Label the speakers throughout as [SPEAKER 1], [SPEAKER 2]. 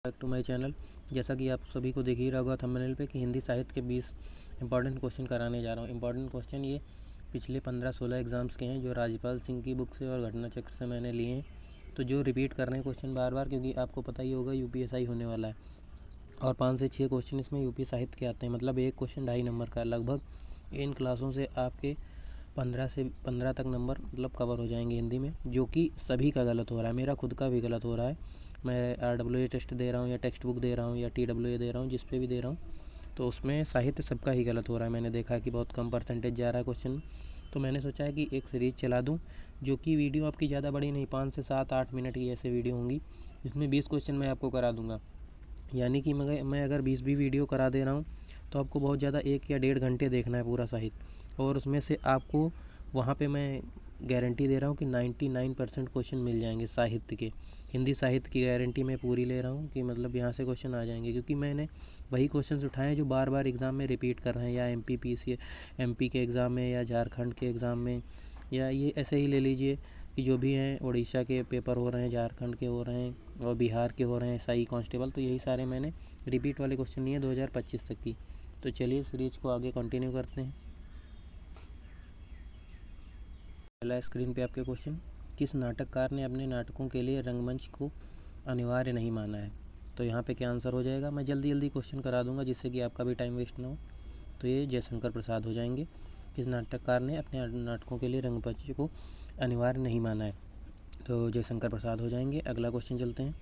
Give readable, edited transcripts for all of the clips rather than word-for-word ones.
[SPEAKER 1] Back to my channel. जैसा कि आप सभी को दिख ही रहा होगा थंबनेल पे कि हिंदी साहित्य के 20 इंपॉर्टेंट क्वेश्चन कराने जा रहा हूँ। इंपॉर्टेंट क्वेश्चन ये पिछले 15-16 एग्ज़ाम्स के हैं जो राजपाल सिंह की बुक से और घटना चक्र से मैंने लिए हैं। तो जो रिपीट कर रहे हैं क्वेश्चन बार बार, क्योंकि आपको पता ही होगा यूपीएसआई होने वाला है और 5 से 6 क्वेश्चन इसमें यूपी साहित्य के आते हैं। मतलब एक क्वेश्चन 2.5 नंबर का। लगभग इन क्लासों से आपके 15 तक नंबर मतलब कवर हो जाएंगे हिंदी में, जो कि सभी का गलत हो रहा है। मेरा खुद का भी गलत हो रहा है। मैं RWA टेस्ट दे रहा हूँ या टेक्स्ट बुक दे रहा हूँ या TWA दे रहा हूँ, जिस पे भी दे रहा हूँ, तो उसमें साहित्य सबका ही गलत हो रहा है। मैंने देखा है कि बहुत कम परसेंटेज जा रहा है क्वेश्चन। तो मैंने सोचा है कि एक सीरीज़ चला दूँ, जो कि वीडियो आपकी ज़्यादा बड़ी नहीं, 5 से 7-8 मिनट की ऐसे वीडियो होंगी, जिसमें 20 क्वेश्चन मैं आपको करा दूँगा। यानी कि मैं अगर 20 भी वीडियो करा दे रहा हूँ तो आपको बहुत ज़्यादा 1 या 1.5 घंटे देखना है पूरा साहित्य, और उसमें से आपको वहाँ पे मैं गारंटी दे रहा हूँ कि 99% क्वेश्चन मिल जाएंगे साहित्य के। हिंदी साहित्य की गारंटी मैं पूरी ले रहा हूँ कि मतलब यहाँ से क्वेश्चन आ जाएंगे, क्योंकि मैंने वही क्वेश्चन उठाए हैं जो बार बार एग्ज़ाम में रिपीट कर रहे हैं, या MP के एग्ज़ाम में, या झारखंड के एग्ज़ाम में, या ये ऐसे ही ले लीजिए कि जो भी हैं उड़ीसा के पेपर हो रहे हैं, झारखंड के हो रहे हैं और बिहार के हो रहे हैं, SI कांस्टेबल। तो यही सारे मैंने रिपीट वाले क्वेश्चन लिए 2025 तक की। तो चलिए सीरीज़ को आगे कंटिन्यू करते हैं। पहला स्क्रीन पे आपके क्वेश्चन, किस नाटककार ने अपने नाटकों के लिए रंगमंच को अनिवार्य नहीं माना है? तो यहाँ पे क्या आंसर हो जाएगा? मैं जल्दी जल्दी क्वेश्चन करा दूंगा जिससे कि आपका भी टाइम वेस्ट ना हो। तो ये जयशंकर प्रसाद हो जाएंगे। किस नाटककार ने अपने नाटकों के लिए रंगमंच को अनिवार्य नहीं माना है? तो जयशंकर प्रसाद हो जाएंगे। अगला क्वेश्चन चलते हैं।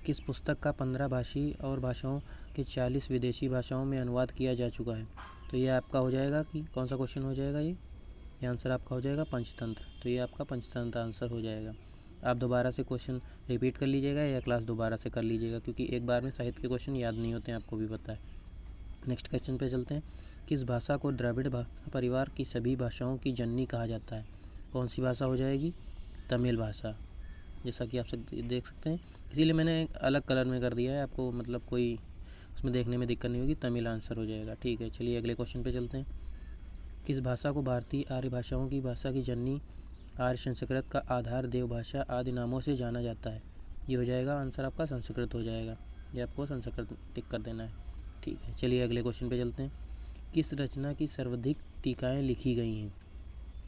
[SPEAKER 1] किस पुस्तक का 15 भाषी और भाषाओं के 40 विदेशी भाषाओं में अनुवाद किया जा चुका है? तो ये आपका हो जाएगा कि कौन सा क्वेश्चन हो जाएगा? ये आंसर आपका हो जाएगा पंचतंत्र। तो ये आपका पंचतंत्र आंसर हो जाएगा। आप दोबारा से क्वेश्चन रिपीट कर लीजिएगा या क्लास दोबारा से कर लीजिएगा, क्योंकि एक बार में साहित्य के क्वेश्चन याद नहीं होते हैं, आपको भी पता है। नेक्स्ट क्वेश्चन पे चलते हैं। किस भाषा को द्रविड़ भाषा परिवार की सभी भाषाओं की जननी कहा जाता है? कौन सी भाषा हो जाएगी? तमिल भाषा, जैसा कि आप देख सकते हैं। इसीलिए मैंने अलग कलर में कर दिया है, आपको मतलब कोई उसमें देखने में दिक्कत नहीं होगी। तमिल आंसर हो जाएगा। ठीक है, चलिए अगले क्वेश्चन पे चलते हैं। किस भाषा को भारतीय आर्य भाषाओं की भाषा की जननी, आर्य संस्कृत का आधार, देव भाषा आदि नामों से जाना जाता है? ये हो जाएगा आंसर आपका संस्कृत हो जाएगा। ये आपको संस्कृत टिक कर देना है। ठीक है, चलिए अगले क्वेश्चन पे चलते हैं। किस रचना की सर्वाधिक टीकाएँ लिखी गई हैं?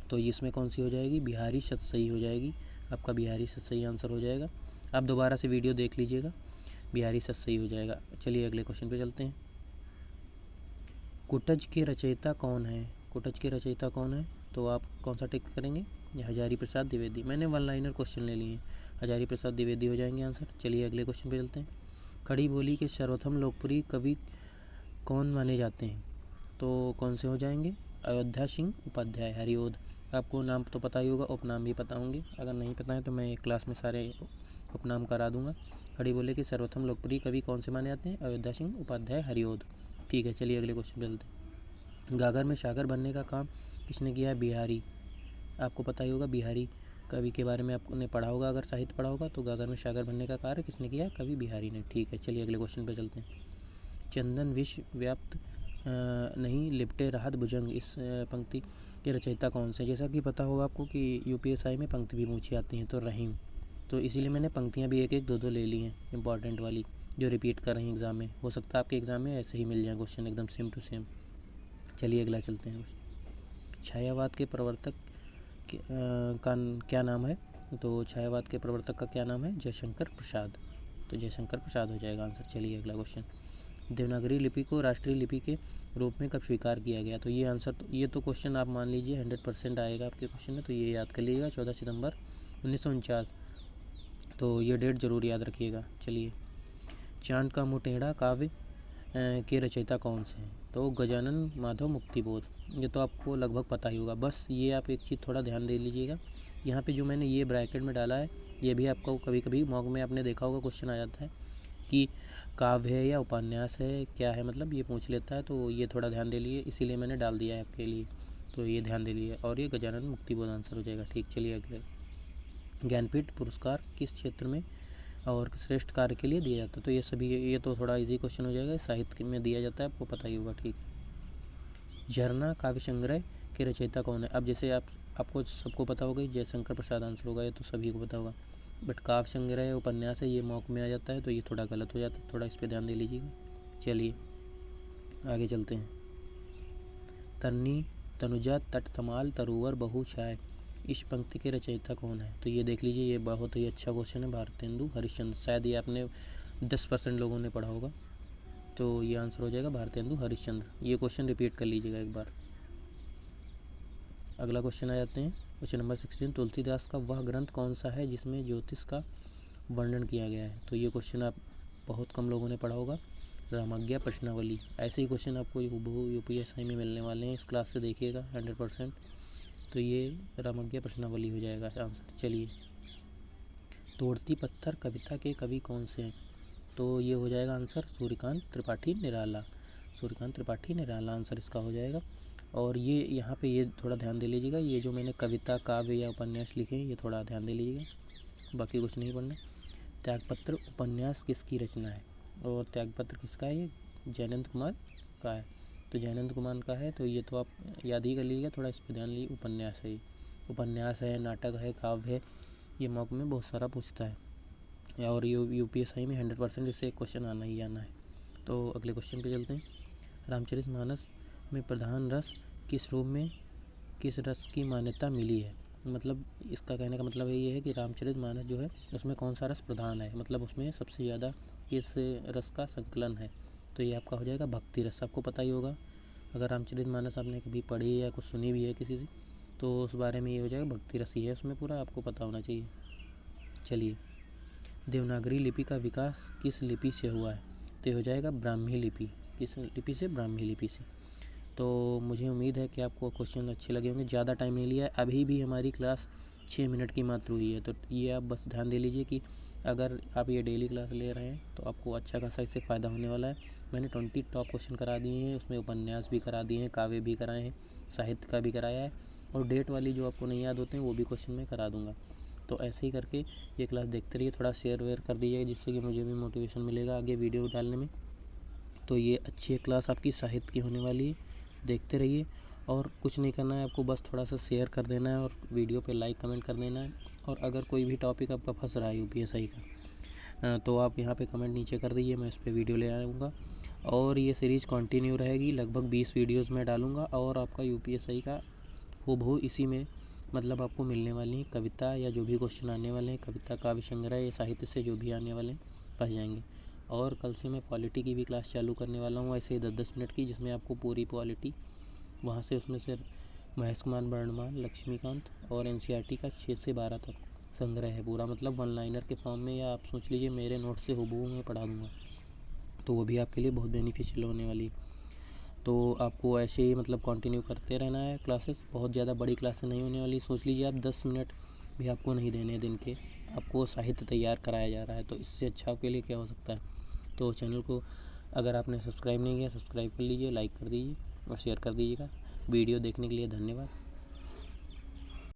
[SPEAKER 1] तो इसमें कौन सी हो जाएगी? बिहारी सतसई हो जाएगी। आपका बिहारी सतसई आंसर हो जाएगा। आप दोबारा से वीडियो देख लीजिएगा, बिहारी सतसई हो जाएगा। चलिए अगले क्वेश्चन पे चलते हैं। कुटज के रचयिता कौन है? कुटज के रचयिता कौन है? तो आप कौन सा टिक करेंगे? हजारी प्रसाद द्विवेदी। मैंने 1 लाइनर क्वेश्चन ले लिए हैं, हजारी प्रसाद द्विवेदी हो जाएंगे आंसर। चलिए अगले क्वेश्चन पे चलते हैं। खड़ी बोली के सर्वप्रथम लोकप्रिय कवि कौन माने जाते हैं? तो कौन से हो जाएंगे? अयोध्या सिंह उपाध्याय, हरिओद। आपको नाम तो पता ही होगा, उपनाम भी पता होंगे। अगर नहीं पता है तो मैं एक क्लास में सारे उपनाम करा दूंगा। खड़ी बोले कि सर्वप्रथम लोकप्रिय कवि कौन से माने जाते हैं? अयोध्या सिंह उपाध्याय, हरिओद। ठीक है, चलिए अगले क्वेश्चन पे चलते हैं। गागर में सागर बनने का काम किसने किया है? बिहारी। आपको पता ही होगा, बिहारी कवि के बारे में आपने पढ़ा होगा, अगर साहित्य पढ़ा होगा। तो गागर में सागर बनने का कार्य किसने किया है? कवि बिहारी ने। ठीक है, चलिए अगले क्वेश्चन पे चलते हैं। चंदन विश्व व्याप्त नहीं लिपटे राहत भुजंग, इस पंक्ति के रचयिता कौन से? जैसा कि पता होगा आपको कि यूपीएसआई में पंक्ति भी पूछी आती हैं, तो रहीम। तो इसीलिए मैंने पंक्तियाँ भी 1-1, 2-2 ले ली हैं इंपॉर्टेंट वाली, जो रिपीट कर रही हैं एग्ज़ाम में। हो सकता है आपके एग्ज़ाम में ऐसे ही मिल जाए क्वेश्चन एकदम सेम टू सेम। चलिए अगला चलते हैं। छायावाद के प्रवर्तक का क्या नाम है? तो छायावाद के प्रवर्तक का क्या नाम है? जयशंकर प्रसाद। तो जयशंकर प्रसाद हो जाएगा आंसर। चलिए अगला क्वेश्चन। देवनागरी लिपि को राष्ट्रीय लिपि के रूप में कब स्वीकार किया गया? तो ये आंसर ये तो क्वेश्चन आप मान लीजिए 100% आएगा आपके क्वेश्चन में, तो ये याद कर लीजिएगा, 14 सितंबर 1949। तो ये डेट ज़रूर याद रखिएगा। चलिए, चांद का मुँह टेढ़ा काव्य के रचयिता कौन से हैं? तो गजानन माधव मुक्तिबोध। ये तो आपको लगभग पता ही होगा। बस ये आप एक चीज़ थोड़ा ध्यान दे लीजिएगा, यहाँ पे जो मैंने ये ब्रैकेट में डाला है, ये भी आपको कभी कभी मॉक में आपने देखा होगा क्वेश्चन आ जाता है कि काव्य है या उपन्यास है, क्या है, मतलब ये पूछ लेता है। तो ये थोड़ा ध्यान दे लिए, इसीलिए मैंने डाल दिया है आपके लिए। तो ये ध्यान दे लिए, और ये गजानन मुक्तिबोध आंसर हो जाएगा। ठीक, चलिए अगले। ज्ञानपीठ पुरस्कार किस क्षेत्र में और श्रेष्ठ कार्य के लिए दिया जाता है? तो ये सभी, ये तो थोड़ा इजी क्वेश्चन हो जाएगा, साहित्य में दिया जाता है, आपको पता ही होगा। ठीक, झरना काव्य संग्रह के रचयिता कौन है? अब जैसे आपको सबको पता होगा, जयशंकर प्रसाद आंसर होगा, ये तो सभी को पता होगा। बट काव्य संग्रह उपन्यास है, ये मॉक में आ जाता है, तो ये थोड़ा गलत हो जाता है, थोड़ा इस पर ध्यान दे लीजिएगा। चलिए आगे चलते हैं। तरनी तनुजा तट तमाल तरुवर बहु छाय, इस पंक्ति के रचयिता कौन है? तो ये देख लीजिए, ये बहुत ही अच्छा क्वेश्चन है। भारतेंदु हरिश्चंद्र, शायद ये आपने 10% लोगों ने पढ़ा होगा, तो ये आंसर हो जाएगा भारतेंदु हरिश्चंद्र। ये क्वेश्चन रिपीट कर लीजिएगा एक बार। अगला क्वेश्चन आ जाते हैं, क्वेश्चन नंबर 16। तुलसीदास का वह ग्रंथ कौन सा है जिसमें ज्योतिष का वर्णन किया गया है? तो ये क्वेश्चन आप बहुत कम लोगों ने पढ़ा होगा, रामाज्ञा प्रश्नावली। ऐसे ही क्वेश्चन आपको यूपीएससी में मिलने वाले हैं, इस क्लास से देखिएगा 100%। तो ये रामाज्ञा प्रश्नावली हो जाएगा आंसर। चलिए, तोड़ती पत्थर कविता के कवि कौन से हैं? तो ये हो जाएगा आंसर सूर्यकांत त्रिपाठी निराला। सूर्यकांत त्रिपाठी निराला आंसर इसका हो जाएगा। और ये यहाँ पे ये थोड़ा ध्यान दे लीजिएगा, ये जो मैंने कविता काव्य या उपन्यास लिखे हैं ये थोड़ा ध्यान दे लीजिएगा, बाकी कुछ नहीं पढ़ना। त्यागपत्र उपन्यास किसकी रचना है? और त्यागपत्र किसका है? ये जयनंद कुमार का है। तो जयनंद कुमार का है, तो ये तो आप याद ही कर लीजिएगा, थोड़ा इस पर ध्यान लीजिए। उपन्यास है, उपन्यास है, नाटक है, काव्य है, ये मॉक में बहुत सारा पूछता है और यूपीएससी में 100% इससे क्वेश्चन आना ही आना है। तो अगले क्वेश्चन पे चलते हैं। रामचरितमानस में प्रधान रस किस रूप में किस रस की मान्यता मिली है? मतलब इसका कहने का मतलब ये है कि रामचरितमानस जो है उसमें कौन सा रस प्रधान है, मतलब उसमें सबसे ज़्यादा किस रस का संकलन है? तो ये आपका हो जाएगा भक्ति रस। आपको पता ही होगा, अगर रामचरितमानस आपने कभी पढ़ी या कुछ सुनी भी है किसी से, तो उस बारे में ये हो जाएगा भक्ति रस ही है, उसमें पूरा आपको पता होना चाहिए। चलिए, देवनागरी लिपि का विकास किस लिपि से हुआ है? तो हो जाएगा ब्राह्मी लिपि। किस लिपि से? ब्राह्मी लिपि से। तो मुझे उम्मीद है कि आपको क्वेश्चन अच्छे लगे होंगे। ज़्यादा टाइम नहीं लिया है, अभी भी हमारी क्लास 6 मिनट की मात्र हुई है। तो ये आप बस ध्यान दे लीजिए कि अगर आप ये डेली क्लास ले रहे हैं तो आपको अच्छा खासा इससे फ़ायदा होने वाला है। मैंने 20 टॉप क्वेश्चन करा दिए हैं, उसमें उपन्यास भी करा दिए हैं, काव्य भी कराए हैं, साहित्य का भी कराया है, और डेट वाली जो आपको नहीं याद होते हैं वो भी क्वेश्चन में करा दूँगा। तो ऐसे ही करके ये क्लास देखते रहिए, थोड़ा शेयर वेयर कर दीजिए जिससे कि मुझे भी मोटिवेशन मिलेगा आगे वीडियो डालने में। तो ये अच्छी क्लास आपकी साहित्य की होने वाली है, देखते रहिए। और कुछ नहीं करना है आपको, बस थोड़ा सा शेयर कर देना है और वीडियो पे लाइक कमेंट कर देना है। और अगर कोई भी टॉपिक आपका फंस रहा है यूपीएससी का, तो आप यहाँ पे कमेंट नीचे कर दीजिए, मैं इस पर वीडियो ले आऊँगा। और ये सीरीज़ कंटिन्यू रहेगी, लगभग 20 वीडियोज़ में डालूँगा और आपका यूपीएससी का हूबहू इसी में मतलब आपको मिलने वाली है। कविता या जो भी क्वेश्चन आने वाले हैं, कविता काव्य संग्रह या साहित्य से जो भी आने वाले हैं फंस जाएंगे। और कल से मैं पॉलिटी की भी क्लास चालू करने वाला हूँ, ऐसे 10-10 मिनट की, जिसमें आपको पूरी पॉलिटी वहाँ से उसमें से महेश कुमार वर्णमान, लक्ष्मीकांत और एनसीईआरटी का 6 से 12 तक संग्रह है पूरा, मतलब 1 लाइनर के फॉर्म में, या आप सोच लीजिए मेरे नोट से हूबहू मैं पढ़ा दूँगा, तो वो भी आपके लिए बहुत बेनिफिशियल होने वाली। तो आपको ऐसे ही मतलब कंटिन्यू करते रहना है क्लासेस, बहुत ज़्यादा बड़ी क्लासेस नहीं होने वाली। सोच लीजिए आप 10 मिनट भी आपको नहीं देने दिन के, आपको साहित्य तैयार कराया जा रहा है, तो इससे अच्छा आपके लिए क्या हो सकता है। तो चैनल को अगर आपने सब्सक्राइब नहीं किया, सब्सक्राइब कर लीजिए, लाइक कर दीजिए और शेयर कर दीजिएगा। वीडियो देखने के लिए धन्यवाद।